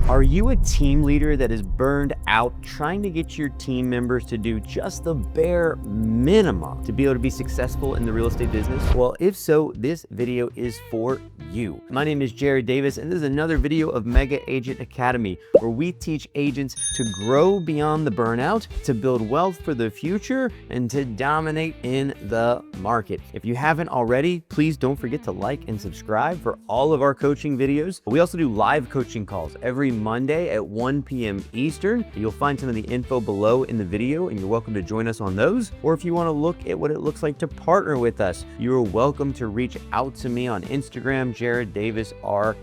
Are you a team leader that is burned out trying to get your team members to do just the bare minimum to be able to be successful in the real estate business? Well, if so, this video is for you. My name is Jared Davis, and this is another video of Mega Agent Academy, where we teach agents to grow beyond the burnout, to build wealth for the future, and to dominate in the market. If you haven't already, please don't forget to like and subscribe for all of our coaching videos. We also do live coaching calls every Monday at 1 p.m. Eastern. You'll find some of the info below in the video, and you're welcome to join us on those. Or if you want to look at what it looks like to partner with us, you're welcome to reach out to me on Instagram, Jared Davis RE.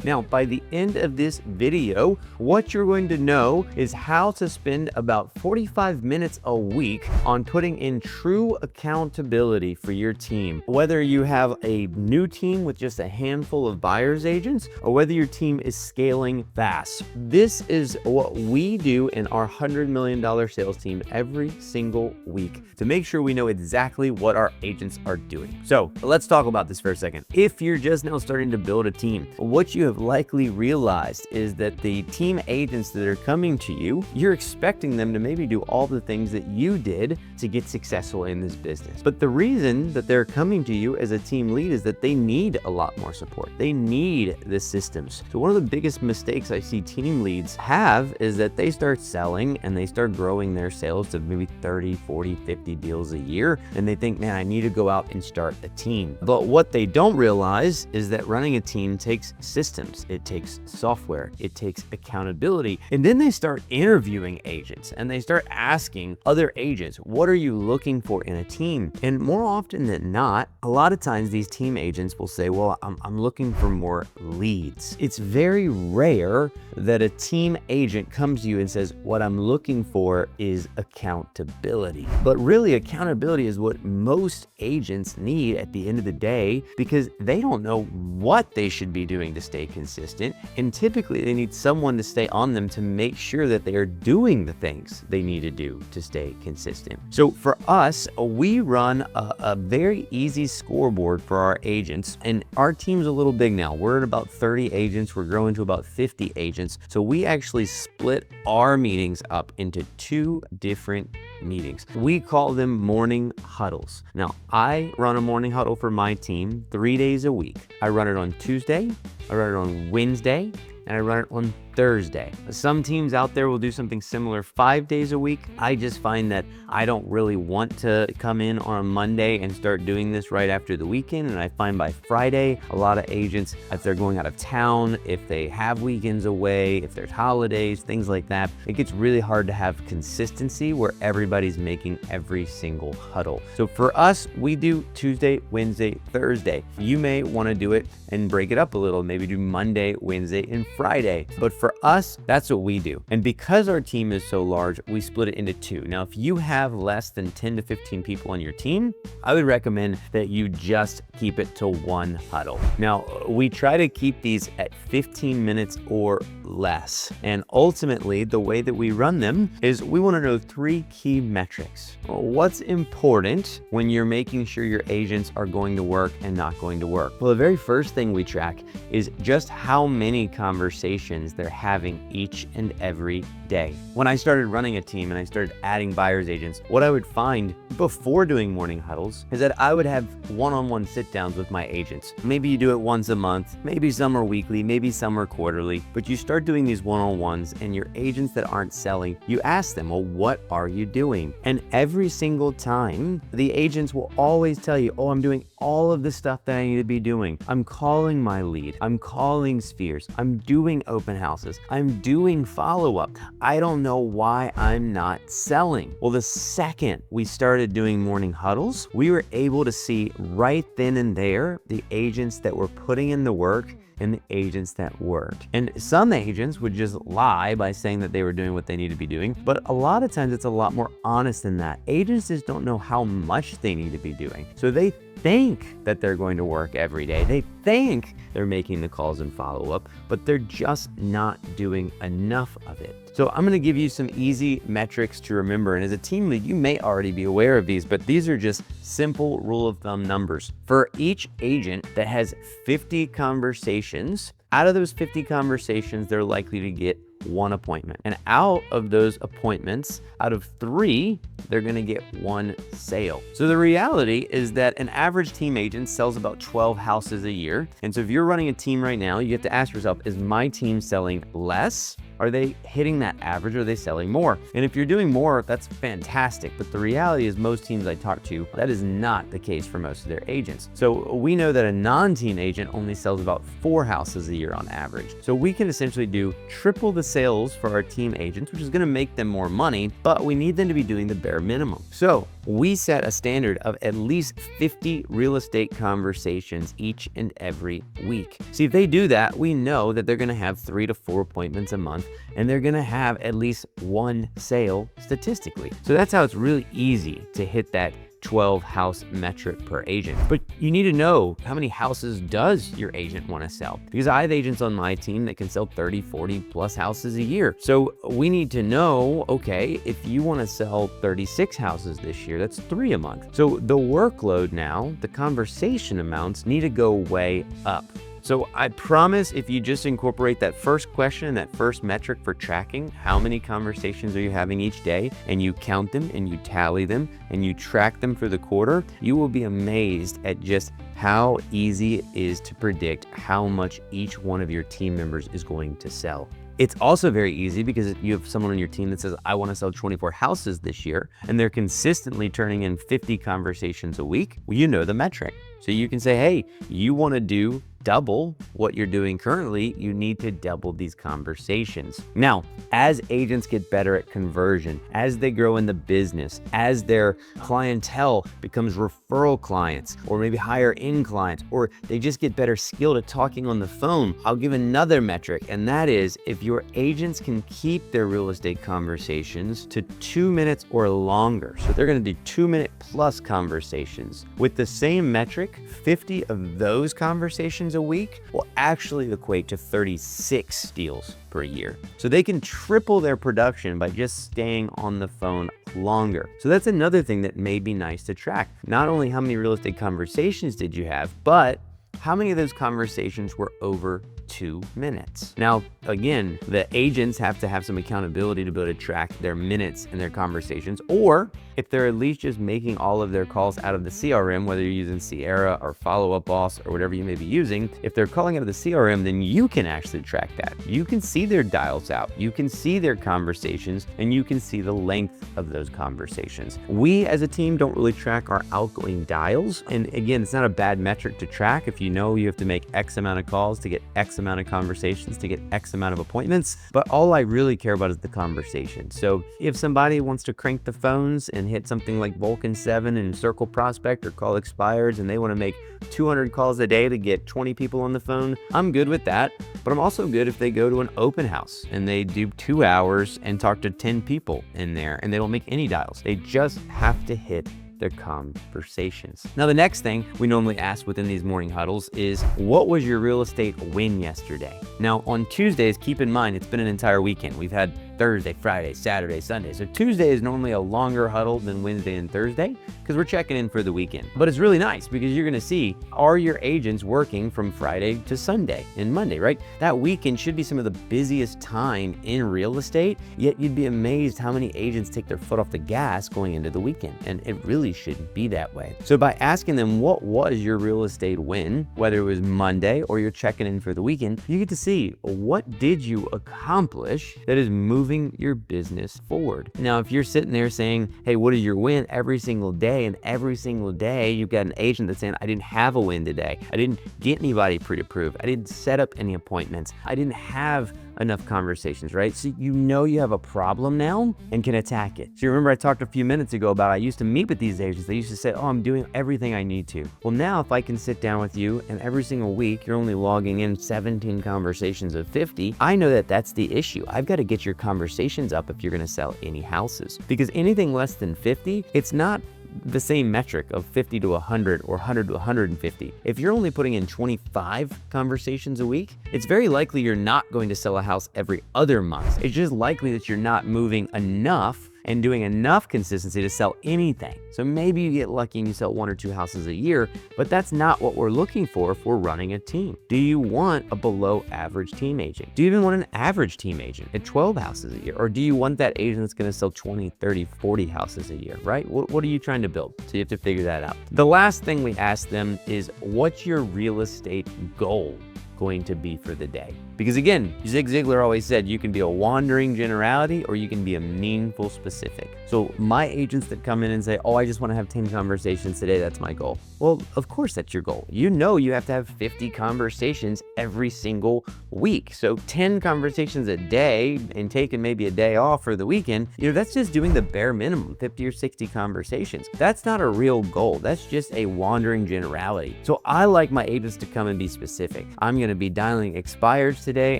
Now, by the end of this video, what you're going to know is how to spend about 45 minutes a week on putting in true accountability for your team. Whether you have a new team with just a handful of buyer's agents, or whether your team is scaling fast. This is what we do in our $100 million sales team every single week to make sure we know exactly what our agents are doing. So let's talk about this for a second. If you're just now starting to build a team, what you have likely realized is that the team agents that are coming to you, you're expecting them to maybe do all the things that you did to get successful in this business. But the reason that they're coming to you as a team lead is that they need a lot more support. They need the systems. So one of the biggest mistakes I see team leads have is that they start selling and they start growing their sales to maybe 30, 40, 50 deals a year. And they think, man, I need to go out and start a team. But what they don't realize is that running a team takes systems, it takes software, it takes accountability. And then they start interviewing agents and they start asking other agents, what are you looking for in a team? And more often than not, a lot of times these team agents will say, well, I'm looking for more leads. It's very rare that a team agent comes to you and says, what I'm looking for is accountability. But really, accountability is what most agents need at the end of the day, because they don't know what they should be doing to stay consistent. And typically they need someone to stay on them to make sure that they are doing the things they need to do to stay consistent. So for us, we run a very easy scoreboard for our agents, and our team's a little big now. We're at about 30 agents. We're growing to about 50 agents. So we actually split our meetings up into two different meetings. We call them morning huddles. Now, I run a morning huddle for my team 3 days a week. I run it on Tuesday, I run it on Wednesday, and I run it on Thursday. Some teams out there will do something similar 5 days a week. I just find that I don't really want to come in on a Monday and start doing this right after the weekend. And I find by Friday, a lot of agents, if they're going out of town, if they have weekends away, if there's holidays, things like that, it gets really hard to have consistency where everybody's making every single huddle. So for us, we do Tuesday, Wednesday, Thursday. You may want to do it and break it up a little, maybe do Monday, Wednesday, and Friday. But for us, that's what we do. And because our team is so large, we split it into two. Now, if you have less than 10 to 15 people on your team, I would recommend that you just keep it to one huddle. Now, we try to keep these at 15 minutes or less. And ultimately, the way that we run them is we want to know three key metrics. What's important when you're making sure your agents are going to work and not going to work? Well, the very first thing we track is just how many conversations they're having each and every day. When I started running a team and I started adding buyer's agents, what I would find before doing morning huddles is that I would have one-on-one sit downs with my agents. Maybe you do it once a month, maybe some are weekly, maybe some are quarterly, but you start doing these one-on-ones, and your agents that aren't selling, you ask them, well, what are you doing? And every single time, the agents will always tell you, oh, I'm doing all of the stuff that I need to be doing. I'm calling my lead. I'm calling spheres. I'm doing open houses. I'm doing follow-up. I don't know why I'm not selling. Well, the second we started doing morning huddles, we were able to see right then and there the agents that were putting in the work and the agents that weren't. And some agents would just lie by saying that they were doing what they need to be doing, but a lot of times it's a lot more honest than that. Agents just don't know how much they need to be doing. So they think that they're going to work every day. They think they're making the calls and follow up, but they're just not doing enough of it. So I'm going to give you some easy metrics to remember. And as a team lead, you may already be aware of these, but these are just simple rule of thumb numbers. For each agent that has 50 conversations, out of those 50 conversations, they're likely to get one appointment. And out of those appointments, out of 3, they're gonna get 1 sale. So the reality is that an average team agent sells about 12 houses a year. And so if you're running a team right now, you have to ask yourself, is my team selling less? Are they hitting that average? Or are they selling more? And if you're doing more, that's fantastic. But the reality is most teams I talk to, that is not the case for most of their agents. So we know that a non-team agent only sells about 4 houses a year on average. So we can essentially do triple the sales for our team agents, which is gonna make them more money, but we need them to be doing the bare minimum. So we set a standard of at least 50 real estate conversations each and every week. See, if they do that, we know that they're gonna have 3 to 4 appointments a month, and they're gonna have at least 1 sale statistically. So that's how it's really easy to hit that 12 house metric per agent. But you need to know, how many houses does your agent want to sell? Because I have agents on my team that can sell 30, 40 plus houses a year. So we need to know, okay, if you want to sell 36 houses this year, that's 3 a month. So the workload now, the conversation amounts need to go way up. So I promise, if you just incorporate that first question, that first metric for tracking, how many conversations are you having each day, and you count them and you tally them and you track them for the quarter, you will be amazed at just how easy it is to predict how much each one of your team members is going to sell. It's also very easy because you have someone on your team that says, I want to sell 24 houses this year, and they're consistently turning in 50 conversations a week. Well, you know the metric. So you can say, hey, you want to do double what you're doing currently, you need to double these conversations. Now, as agents get better at conversion, as they grow in the business, as their clientele becomes referral clients, or maybe higher end clients, or they just get better skilled at talking on the phone, I'll give another metric, and that is if your agents can keep their real estate conversations to 2 minutes or longer. So they're going to do 2-minute plus conversations. With the same metric, 50 of those conversations a week will actually equate to 36 deals per year. So they can triple their production by just staying on the phone longer. So that's another thing that may be nice to track. Not only how many real estate conversations did you have, but how many of those conversations were over 2 minutes. Now, again, the agents have to have some accountability to be able to track their minutes and their conversations, or if they're at least just making all of their calls out of the CRM, whether you're using Sierra or Follow Up Boss or whatever you may be using, if they're calling out of the CRM, then you can actually track that. You can see their dials out, you can see their conversations, and you can see the length of those conversations. We as a team don't really track our outgoing dials. And again, it's not a bad metric to track if you know you have to make X amount of calls to get X amount of conversations to get X amount of appointments. But all I really care about is the conversation. So if somebody wants to crank the phones and hit something like Vulcan 7 and Circle Prospect or Call Expireds, and they want to make 200 calls a day to get 20 people on the phone, I'm good with that. But I'm also good if they go to an open house and they do 2 hours and talk to 10 people in there and they don't make any dials. They just have to hit their conversations. Now, the next thing we normally ask within these morning huddles is, what was your real estate win yesterday? Now, on Tuesdays, keep in mind, it's been an entire weekend. We've had Thursday, Friday, Saturday, Sunday. So Tuesday is normally a longer huddle than Wednesday and Thursday because we're checking in for the weekend. But it's really nice because you're gonna see, are your agents working from Friday to Sunday and Monday, right? That weekend should be some of the busiest time in real estate, yet you'd be amazed how many agents take their foot off the gas going into the weekend. And it really shouldn't be that way. So by asking them, what was your real estate win, whether it was Monday or you're checking in for the weekend, you get to see, what did you accomplish that is moving your business forward. Now, if you're sitting there saying, hey, what is your win every single day? And every single day you've got an agent that's saying, I didn't have a win today. I didn't get anybody pre-approved. I didn't set up any appointments. I didn't have enough conversations, right? So you know you have a problem now and can attack it. So you remember I talked a few minutes ago about I used to meet with these agents. They used to say, oh, I'm doing everything I need to. Well, now if I can sit down with you and every single week you're only logging in 17 conversations of 50, I know that that's the issue. I've got to get your conversations up if you're going to sell any houses, because anything less than 50, it's not the same metric of 50 to 100 or 100 to 150. If you're only putting in 25 conversations a week, it's very likely you're not going to sell a house every other month. It's just likely that you're not moving enough and doing enough consistency to sell anything. So maybe you get lucky and you sell 1 or 2 houses a year, but that's not what we're looking for if we're running a team. Do you want a below average team agent? Do you even want an average team agent at 12 houses a year? Or do you want that agent that's going to sell 20, 30, 40 houses a year, right? What are you trying to build? So you have to figure that out. The last thing we ask them is, what's your real estate goal going to be for the day? Because again, Zig Ziglar always said, you can be a wandering generality or you can be a meaningful specific. So my agents that come in and say, oh, I just want to have 10 conversations today, that's my goal. Well, of course that's your goal. You know you have to have 50 conversations every single week. So 10 conversations a day and taking maybe a day off for the weekend, that's just doing the bare minimum, 50 or 60 conversations. That's not a real goal. That's just a wandering generality. So I like my agents to come and be specific. I'm going to be dialing expireds today,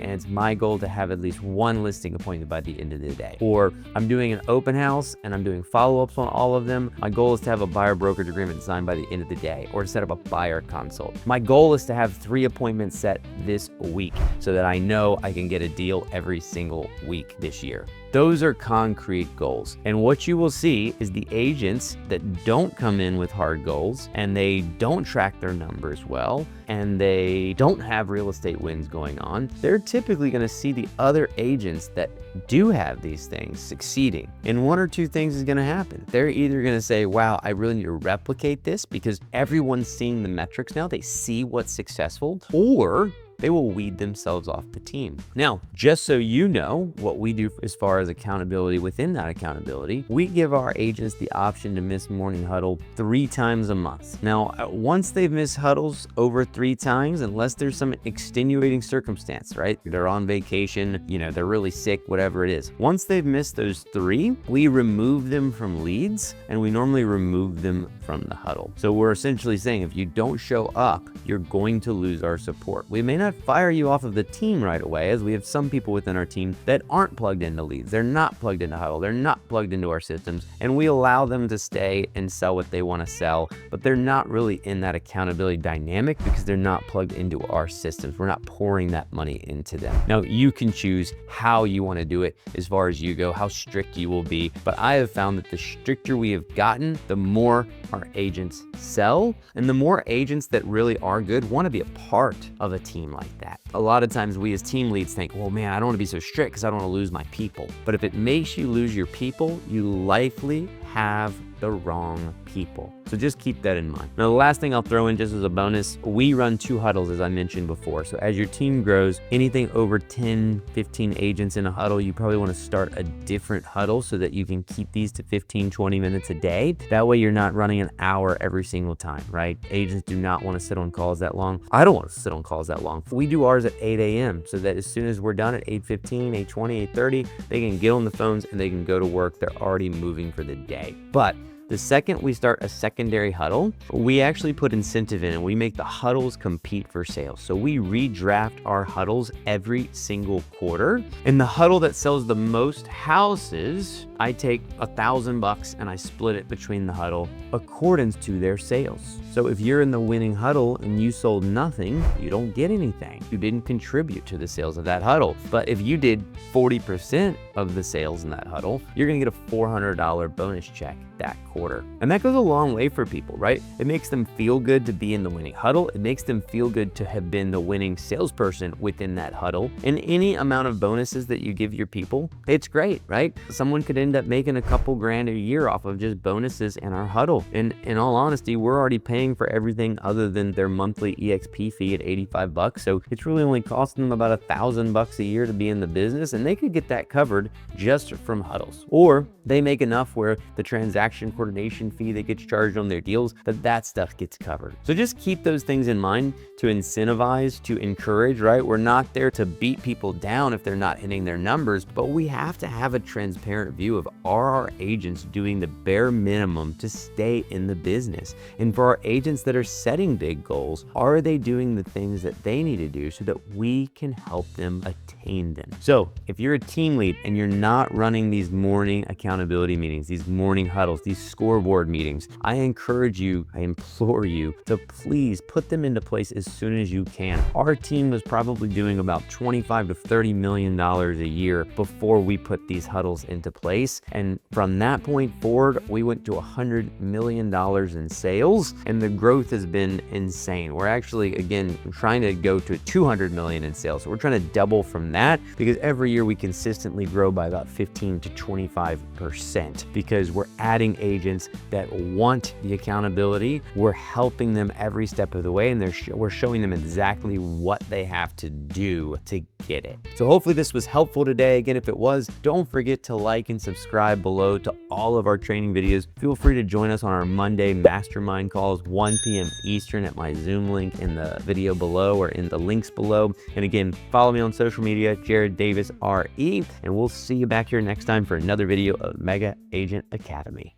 and it's my goal to have at least 1 listing appointed by the end of the day. Or I'm doing an open house and I'm doing follow-ups on all of them. My goal is to have a buyer brokerage agreement signed by the end of the day, or to set up a buyer consult. My goal is to have 3 appointments set this week so that I know I can get a deal every single week this year. Those are concrete goals. And what you will see is the agents that don't come in with hard goals and they don't track their numbers well and they don't have real estate wins going on, they're typically going to see the other agents that do have these things succeeding. And 1 or 2 things is going to happen. They're either going to say, wow, I really need to replicate this because everyone's seeing the metrics now. They see what's successful, or they will weed themselves off the team. Now, just so you know what we do as far as accountability within that accountability, we give our agents the option to miss morning huddle 3 times a month. Now, once they've missed huddles over 3 times, unless there's some extenuating circumstance, right? They're on vacation, they're really sick, whatever it is. Once they've missed those 3, we remove them from leads and we normally remove them from the huddle. So we're essentially saying, if you don't show up, you're going to lose our support. We may not fire you off of the team right away, as we have some people within our team that aren't plugged into leads. They're not plugged into Huddle. They're not plugged into our systems, and we allow them to stay and sell what they want to sell, but they're not really in that accountability dynamic because they're not plugged into our systems. We're not pouring that money into them. Now, you can choose how you want to do it as far as you go, how strict you will be, but I have found that the stricter we have gotten, the more our agents sell, and the more agents that really are good want to be a part of a team like that. A lot of times we as team leads think, well, man, I don't want to be so strict because I don't want to lose my people. But if it makes you lose your people, you likely have the wrong people. So just keep that in mind. Now, the last thing I'll throw in just as a bonus, we run 2 huddles, as I mentioned before. So as your team grows, anything over 10, 15 agents in a huddle, you probably want to start a different huddle so that you can keep these to 15, 20 minutes a day. That way you're not running an hour every single time, right? Agents do not want to sit on calls that long. I don't want to sit on calls that long. We do ours at 8 a.m. so that as soon as we're done at 8:15, 8:20, 8:30, they can get on the phones and they can go to work. They're already moving for the day. But the second we start a secondary huddle, we actually put incentive in and we make the huddles compete for sales. So we redraft our huddles every single quarter. And the huddle that sells the most houses, I take $1,000 and I split it between the huddle according to their sales. So if you're in the winning huddle and you sold nothing, you don't get anything. You didn't contribute to the sales of that huddle. But if you did 40% of the sales in that huddle, you're gonna get a $400 bonus check that quarter. And that goes a long way for people, right? It makes them feel good to be in the winning huddle. It makes them feel good to have been the winning salesperson within that huddle. And any amount of bonuses that you give your people, it's great, right? Someone could end up making a couple grand a year off of just bonuses in our huddle. And in all honesty, we're already paying for everything other than their monthly EXP fee at $85. So it's really only costing them about $1,000 a year to be in the business, and they could get that covered just from huddles. Or they make enough where the transaction coordination fee that gets charged on their deals, that stuff gets covered. So just keep those things in mind to incentivize, to encourage, right? We're not there to beat people down if they're not hitting their numbers, but we have to have a transparent view of, are our agents doing the bare minimum to stay in the business? And for our agents that are setting big goals, are they doing the things that they need to do so that we can help them attain them? So if you're a team lead and you're not running these morning accountability meetings, these morning huddles, these scoreboard meetings. I encourage you, I implore you to please put them into place as soon as you can. Our team was probably doing about $25 to $30 million a year before we put these huddles into place. And from that point forward, we went to $100 million in sales, and the growth has been insane. We're actually, again, trying to go to 200 million in sales. So we're trying to double from that, because every year we consistently grow by about 15 to 25%, because we're adding agents that want the accountability. We're helping them every step of the way, and we're showing them exactly what they have to do to get it. So hopefully this was helpful today. Again, if it was, don't forget to like and subscribe below to all of our training videos. Feel free to join us on our Monday mastermind calls, 1 p.m. Eastern, at my Zoom link in the video below or in the links below. And again, follow me on social media, Jared Davis RE, and we'll see you back here next time for another video of Mega Agent Academy.